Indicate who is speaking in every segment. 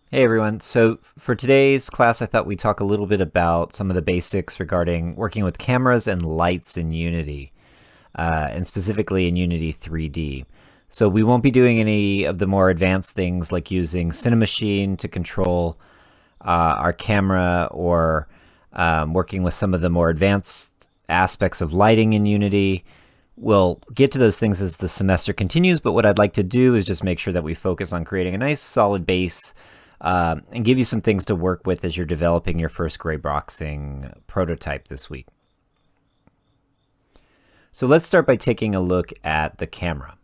Speaker 1: Hey everyone. So for today's class, I thought we'd talk a little bit about some of the basics regarding working with cameras and lights in Unity, and specifically in Unity 3D. So we won't be doing any of the more advanced things like using Cinemachine to control our camera or working with some of the more advanced aspects of lighting in Unity. We'll get to those things as the semester continues, but what I'd like to do is just make sure that we focus on creating a nice solid base and give you some things to work with as you're developing your first gray boxing prototype this week. So let's start by taking a look at the camera.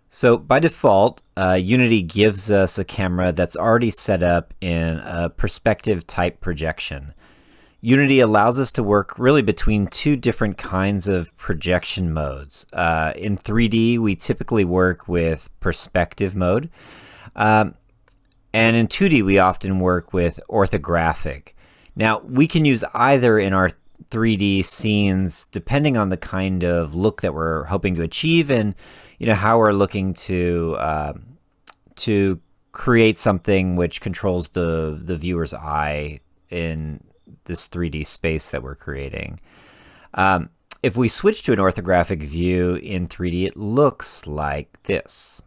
Speaker 1: So by default, Unity gives us a camera that's already set up in a perspective type projection. Unity allows us to work really between two different kinds of projection modes. In 3D, we typically work with perspective mode. And in 2D, we often work with orthographic. Now, we can use either in our 3D scenes depending on the kind of look that we're hoping to achieve and how we're looking to create something which controls the viewer's eye in this 3D space that we're creating. If we switch to an orthographic view in 3D, it looks like this.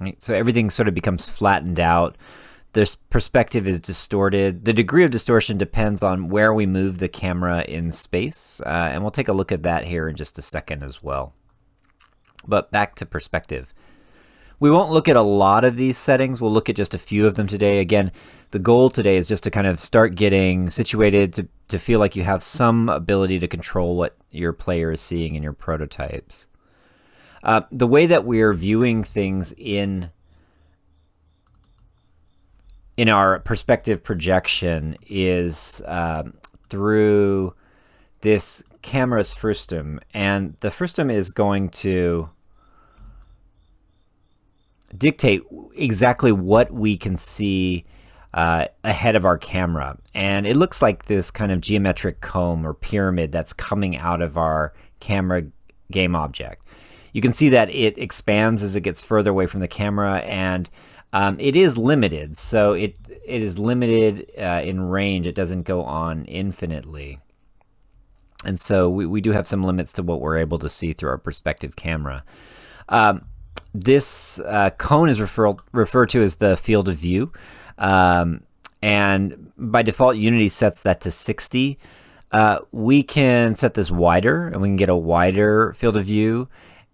Speaker 1: Right? So everything sort of becomes flattened out. This perspective is distorted. The degree of distortion depends on where we move the camera in space, and we'll take a look at that here in just a second as well. But back to perspective. We won't look at a lot of these settings. We'll look at just a few of them today. Again, the goal today is just to kind of start getting situated to feel like you have some ability to control what your player is seeing in your prototypes. The way that we're viewing things in our perspective projection is through this camera's Frustum. And the Frustum is going to dictate exactly what we can see ahead of our camera. And it looks like this kind of geometric comb or pyramid that's coming out of our camera game object. You can see that it expands as it gets further away from the camera, and it is limited. So it is limited in range. It doesn't go on infinitely. And so we do have some limits to what we're able to see through our perspective camera. This cone is referred to as the field of view. And by default, Unity sets that to 60. We can set this wider, and we can get a wider field of view.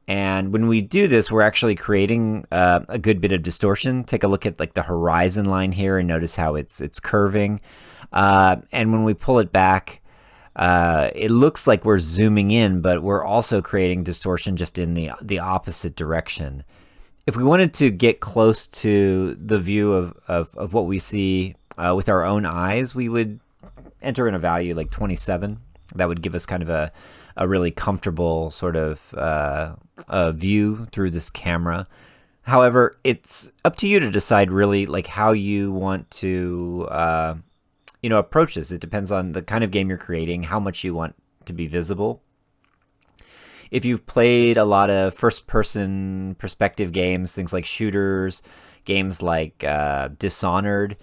Speaker 1: And when we do this, we're actually creating a good bit of distortion. Take a look at like the horizon line here and notice how it's curving. And when we pull it back, it looks like we're zooming in, but we're also creating distortion just in the opposite direction. If we wanted to get close to the view of what we see with our own eyes, we would enter in a value like 27. That would give us kind of a really comfortable sort of view through this camera. However, it's up to you to decide really like how you want to approach this. It depends on the kind of game you're creating, how much you want to be visible. If you've played a lot of first-person perspective games, things like shooters, games like Dishonored,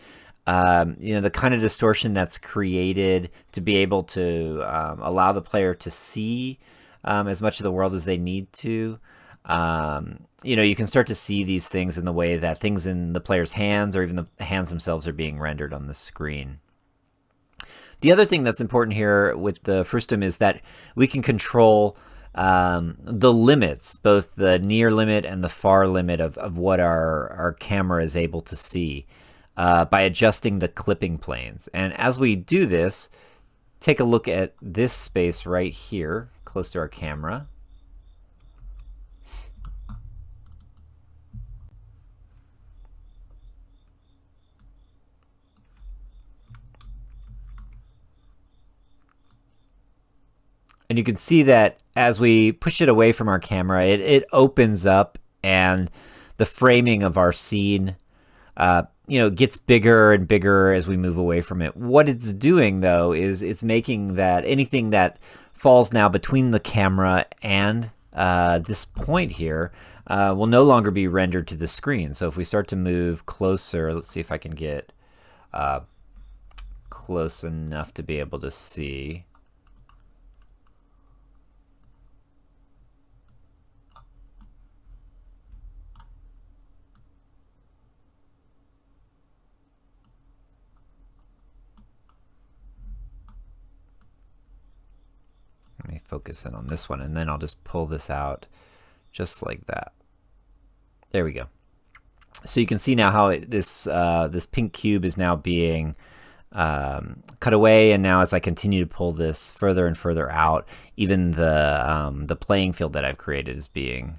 Speaker 1: the kind of distortion that's created to be able to allow the player to see as much of the world as they need to. You can start to see these things in the way that things in the player's hands or even the hands themselves are being rendered on the screen. The other thing that's important here with the Frustum is that we can control the limits, both the near limit and the far limit of what our camera is able to see by adjusting the clipping planes. And as we do this, take a look at this space right here, close to our camera. And you can see that as we push it away from our camera, it opens up, and the framing of our scene gets bigger and bigger as we move away from it. What it's doing, though, is it's making that anything that falls now between the camera and this point here will no longer be rendered to the screen. So if we start to move closer, let's see if I can get close enough to be able to see. Let me focus in on this one, and then I'll just pull this out just like that. There we go. So you can see now how this pink cube is now being cut away, and now as I continue to pull this further and further out, even the playing field that I've created is being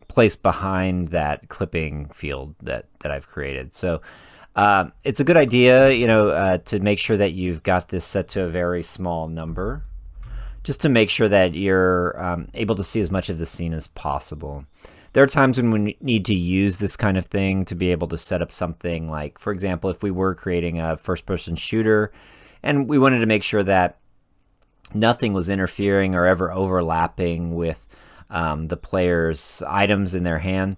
Speaker 1: placed behind that clipping field that I've created. So it's a good idea, you know, to make sure that you've got this set to a very small number, just to make sure that you're able to see as much of the scene as possible. There are times when we need to use this kind of thing to be able to set up something like, for example, if we were creating a first-person shooter and we wanted to make sure that nothing was interfering or ever overlapping with the player's items in their hand,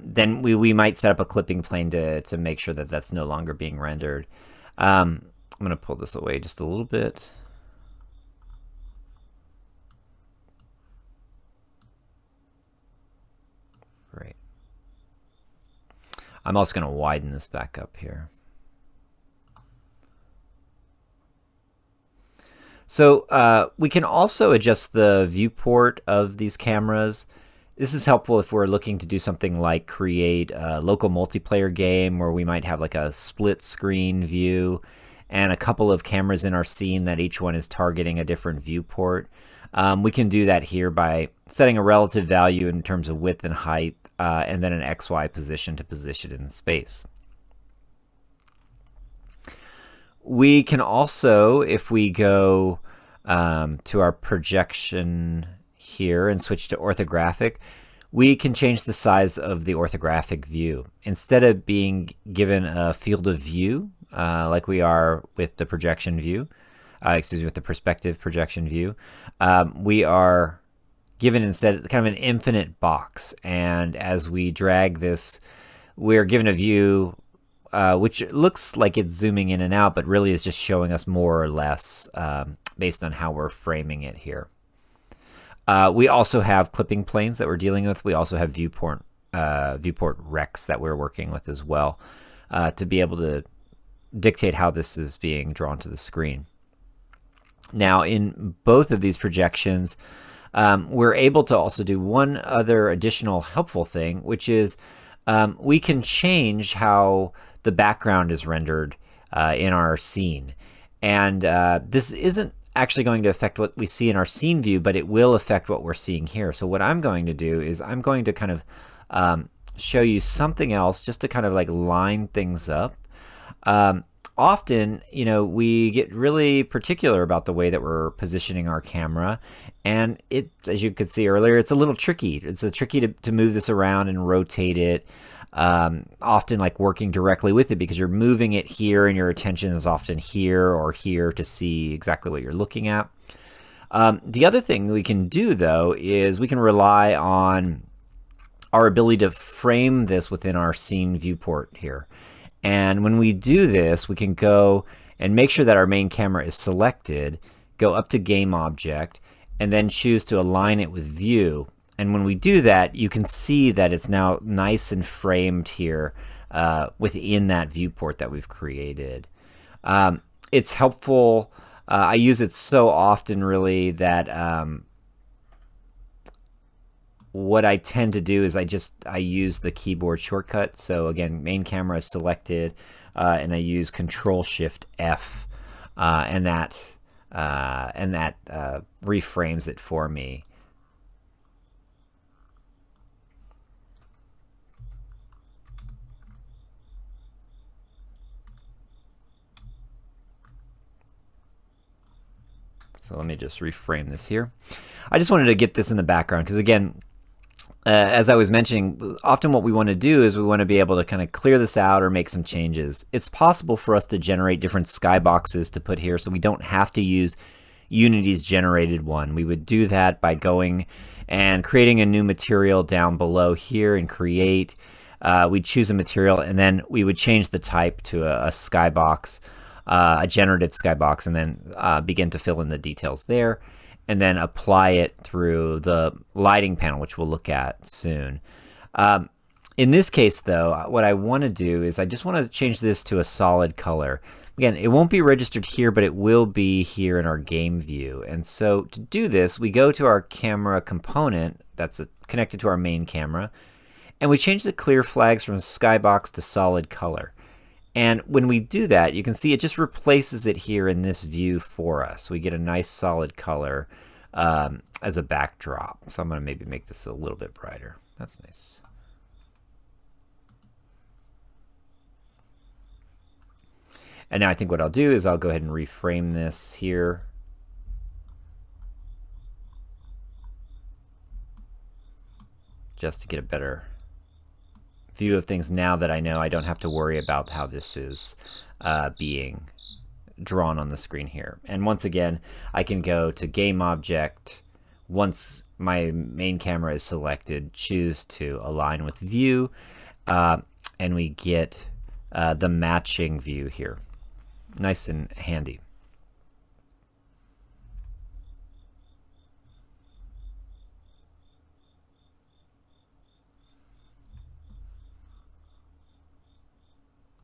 Speaker 1: then we might set up a clipping plane to make sure that that's no longer being rendered. I'm going to pull this away just a little bit. Great. I'm also going to widen this back up here. So we can also adjust the viewport of these cameras. This is helpful if we're looking to do something like create a local multiplayer game where we might have like a split screen view and a couple of cameras in our scene that each one is targeting a different viewport. We can do that here by setting a relative value in terms of width and height, and then an XY position to position it in space. We can also, if we go to our projection here and switch to orthographic, we can change the size of the orthographic view. Instead of being given a field of view like we are with the projection view, with the perspective projection view, we are given instead kind of an infinite box. And as we drag this, we're given a view which looks like it's zooming in and out, but really is just showing us more or less based on how we're framing it here. We also have clipping planes that we're dealing with. We also have viewport recs that we're working with as well to be able to dictate how this is being drawn to the screen. Now, in both of these projections, we're able to also do one other additional helpful thing, which is we can change how the background is rendered in our scene. And this isn't actually going to affect what we see in our scene view, but it will affect what we're seeing here. So what I'm going to do is I'm going to kind of show you something else just to kind of like line things up. Often, you know, we get really particular about the way that we're positioning our camera, and it, as you could see earlier, it's a little tricky. It's tricky to move this around and rotate it. Often like working directly with it because you're moving it here and your attention is often here or here to see exactly what you're looking at. The other thing we can do though is we can rely on our ability to frame this within our scene viewport here. And when we do this, we can go and make sure that our main camera is selected, go up to Game Object, and then choose to align it with View. And when we do that, you can see that it's now nice and framed here within that viewport that we've created. It's helpful. I use it so often, really, that what I tend to do is I use the keyboard shortcut. So again, main camera is selected, and I use Control-Shift-F, and that reframes it for me. So let me just reframe this here. I just wanted to get this in the background because, again, as I was mentioning, often what we want to do is we want to be able to kind of clear this out or make some changes. It's possible for us to generate different skyboxes to put here so we don't have to use Unity's generated one. We would do that by going and creating a new material down below here and create. We'd choose a material, and then we would change the type to a skybox, a generative skybox, and then begin to fill in the details there, and then apply it through the lighting panel, which we'll look at soon. In this case, though, what I want to do is I just want to change this to a solid color. Again, it won't be registered here, but it will be here in our game view. And so to do this, we go to our camera component that's connected to our main camera, and we change the clear flags from skybox to solid color. And when we do that, you can see it just replaces it here in this view for us. We get a nice solid color as a backdrop. So I'm going to maybe make this a little bit brighter. That's nice. And now I think what I'll do is I'll go ahead and reframe this here. Just to get a better view of things now that I know I don't have to worry about how this is being drawn on the screen here. And once again, I can go to Game Object. Once my main camera is selected, choose to align with View, and we get the matching view here. Nice and handy.